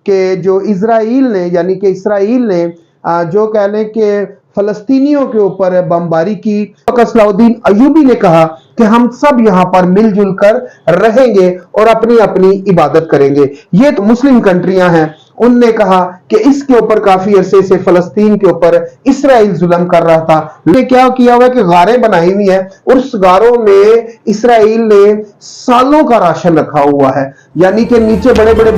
کہ جو اسرائیل نے یعنی کہ اسرائیل نے جو کہہ لیں کہ فلسطینیوں کے اوپر بمباری کی، صلاح الدین ایوبی نے کہا کہ ہم سب یہاں پر مل جل کر رہیں گے اور اپنی اپنی عبادت کریں گے۔ یہ تو مسلم کنٹریاں ہیں، ان نے کہا کہ اس کے اوپر کافی عرصے سے فلسطین کے اوپر اسرائیل ظلم کر رہا تھا۔ نے کیا کیا ہوا ہے کہ غاریں بنائی ہوئی ہیں اور اس غاروں میں اسرائیل نے سالوں کا راشن رکھا ہوا ہے، یعنی کہ نیچے بڑے بڑے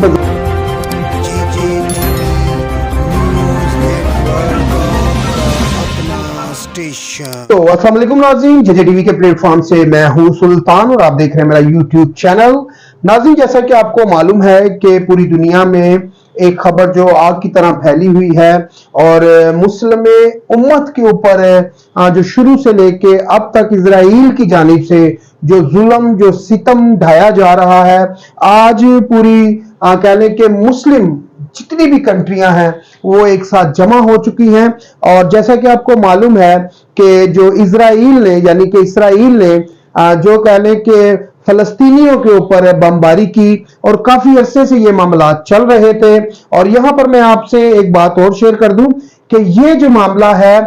تو السلام علیکم ناظرین، جے جے ٹی وی کے پلیٹ فارم سے میں ہوں سلطان اور آپ دیکھ رہے ہیں میرا یوٹیوب چینل۔ ناظرین، جیسا کہ آپ کو معلوم ہے کہ پوری دنیا میں ایک خبر جو آگ کی طرح پھیلی ہوئی ہے اور مسلم امت کے اوپر جو شروع سے لے کے اب تک اسرائیل کی جانب سے جو ظلم جو ستم ڈھایا جا رہا ہے، آج پوری کہہ لیں کہ مسلم جتنی بھی کنٹریاں ہیں وہ ایک ساتھ جمع ہو چکی ہیں۔ اور جیسا کہ آپ کو معلوم ہے کہ جو اسرائیل نے یعنی کہ اسرائیل نے جو کہہ لیں کہ فلسطینیوں کے اوپر بمباری کی اور کافی عرصے سے یہ معاملات چل رہے تھے۔ اور یہاں پر میں آپ سے ایک بات اور شیئر کر دوں کہ یہ جو معاملہ ہے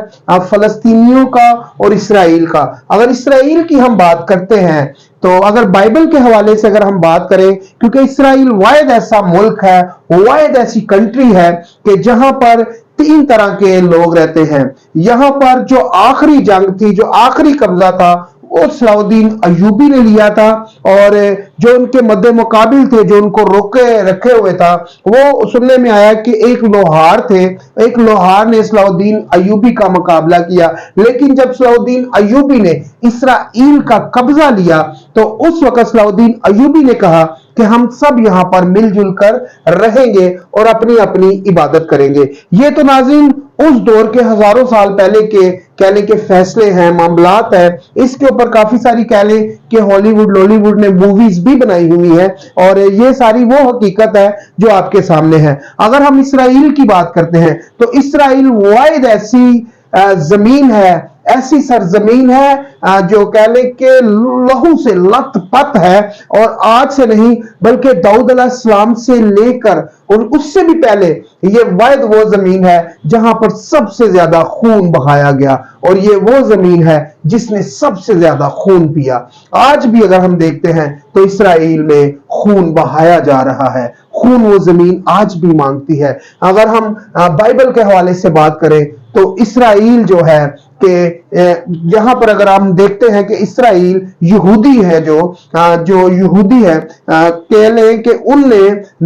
فلسطینیوں کا اور اسرائیل کا، اگر اسرائیل کی ہم بات کرتے ہیں تو اگر بائبل کے حوالے سے اگر ہم بات کریں، کیونکہ اسرائیل واحد ایسا ملک ہے، واحد ایسی کنٹری ہے کہ جہاں پر 3 طرح کے لوگ رہتے ہیں۔ یہاں پر جو آخری جنگ تھی، جو آخری قبضہ تھا، وہ صلاح الدین ایوبی نے لیا تھا، اور جو ان کے مد مقابل تھے، جو ان کو روکے رکھے ہوئے تھا، وہ سننے میں آیا کہ ایک لوہار تھے، ایک لوہار نے صلاح الدین ایوبی کا مقابلہ کیا۔ لیکن جب صلاح الدین ایوبی نے اسرائیل کا قبضہ لیا تو اس وقت صلاح الدین ایوبی نے کہا کہ ہم سب یہاں پر مل جل کر رہیں گے اور اپنی اپنی عبادت کریں گے۔ یہ تو ناظرین اس دور کے ہزاروں سال پہلے کے کہہ لیں کہ فیصلے ہیں، معاملات ہیں۔ اس کے اوپر کافی ساری کہہ لیں کہ ہالی ووڈ لولی ووڈ نے موویز بھی بنائی ہوئی ہیں، اور یہ ساری وہ حقیقت ہے جو آپ کے سامنے ہے۔ اگر ہم اسرائیل کی بات کرتے ہیں تو اسرائیل واحد ایسی زمین ہے، ایسی سرزمین ہے جو کہہ لیں کہ لہو سے لت پت ہے، اور آج سے نہیں بلکہ داؤد علیہ السلام سے لے کر اور اس سے بھی پہلے یہ واحد وہ زمین ہے جہاں پر سب سے زیادہ خون بہایا گیا، اور یہ وہ زمین ہے جس نے سب سے زیادہ خون پیا۔ آج بھی اگر ہم دیکھتے ہیں تو اسرائیل میں خون بہایا جا رہا ہے، خون وہ زمین آج بھی مانگتی ہے۔ اگر ہم بائبل کے حوالے سے بات کریں تو اسرائیل جو ہے کہ یہاں پر اگر ہم دیکھتے ہیں کہ اسرائیل یہودی ہے، جو یہودی ہے، کہہ لیں کہ ان نے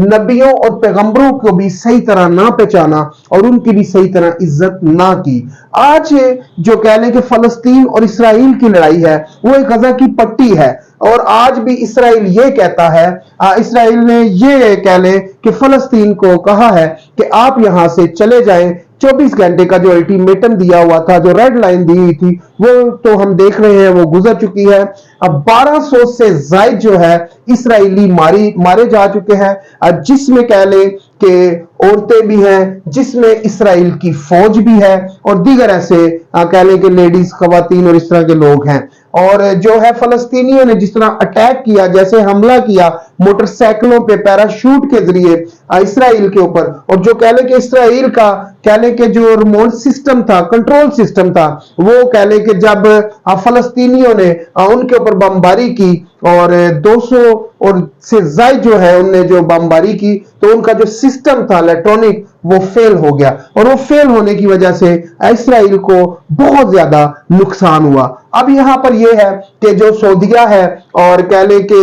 نبیوں اور پیغمبروں کو بھی صحیح طرح نہ پہچانا اور ان کی بھی صحیح طرح عزت نہ کی۔ آج جو کہہ لیں کہ فلسطین اور اسرائیل کی لڑائی ہے وہ ایک غزہ کی پٹی ہے، اور آج بھی اسرائیل یہ کہتا ہے، اسرائیل نے یہ کہہ لیں کہ فلسطین کو کہا ہے کہ آپ یہاں سے چلے جائیں۔ 24 گھنٹے کا جو الٹیمیٹم دیا ہوا تھا، جو ریڈ لائن دی ہوئی تھی، وہ تو ہم دیکھ رہے ہیں وہ گزر چکی ہے۔ اب 1200 سے زائد جو ہے اسرائیلی مارے جا چکے ہیں، جس میں کہہ لیں کہ عورتیں بھی ہیں، جس میں اسرائیل کی فوج بھی ہے، اور دیگر ایسے کہہ لیں کہ لیڈیز، خواتین اور اس طرح کے لوگ ہیں۔ اور جو ہے فلسطینیوں نے جس طرح اٹیک کیا، جیسے حملہ کیا موٹر سائیکلوں پہ پیراشوٹ کے ذریعے اسرائیل کے اوپر، اور جو کہہ لیں کہ اسرائیل کا کہہ لیں کہ جو ریموٹ سسٹم تھا، کنٹرول سسٹم تھا، وہ کہہ لیں کہ جب فلسطینیوں نے ان کے اوپر بمباری کی اور 200 اور سے زائد جو ہے ان نے جو بمباری کی، تو ان کا جو سسٹم تھا الیکٹرانک وہ فیل ہو گیا، اور وہ فیل ہونے کی وجہ سے اسرائیل کو بہت زیادہ نقصان ہوا۔ اب یہاں پر یہ ہے کہ جو سعودیہ ہے اور کہہ لیں کہ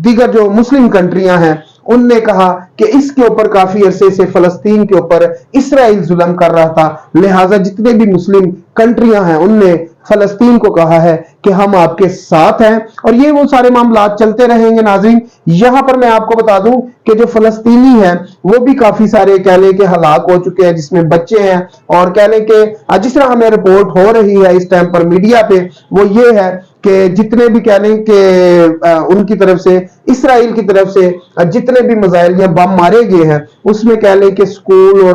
دیگر جو مسلم کنٹریاں ہیں، ان نے کہا کہ اس کے اوپر کافی عرصے سے فلسطین کے اوپر اسرائیل ظلم کر رہا تھا، لہٰذا جتنے بھی مسلم کنٹریاں ہیں ان نے فلسطین کو کہا ہے کہ ہم آپ کے ساتھ ہیں، اور یہ وہ سارے معاملات چلتے رہیں گے۔ ناظرین، یہاں پر میں آپ کو بتا دوں کہ جو فلسطینی ہیں وہ بھی کافی سارے کہہ لیں کہ ہلاک ہو چکے ہیں، جس میں بچے ہیں، اور کہہ لیں کہ جس طرح ہمیں رپورٹ ہو رہی ہے اس ٹائم پر میڈیا پہ، وہ یہ ہے کہ جتنے بھی کہہ لیں کہ ان کی طرف سے، اسرائیل کی طرف سے جتنے بھی میزائل یا بم مارے گئے ہیں، اس میں کہہ لیں کہ سکول اور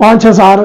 5000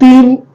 3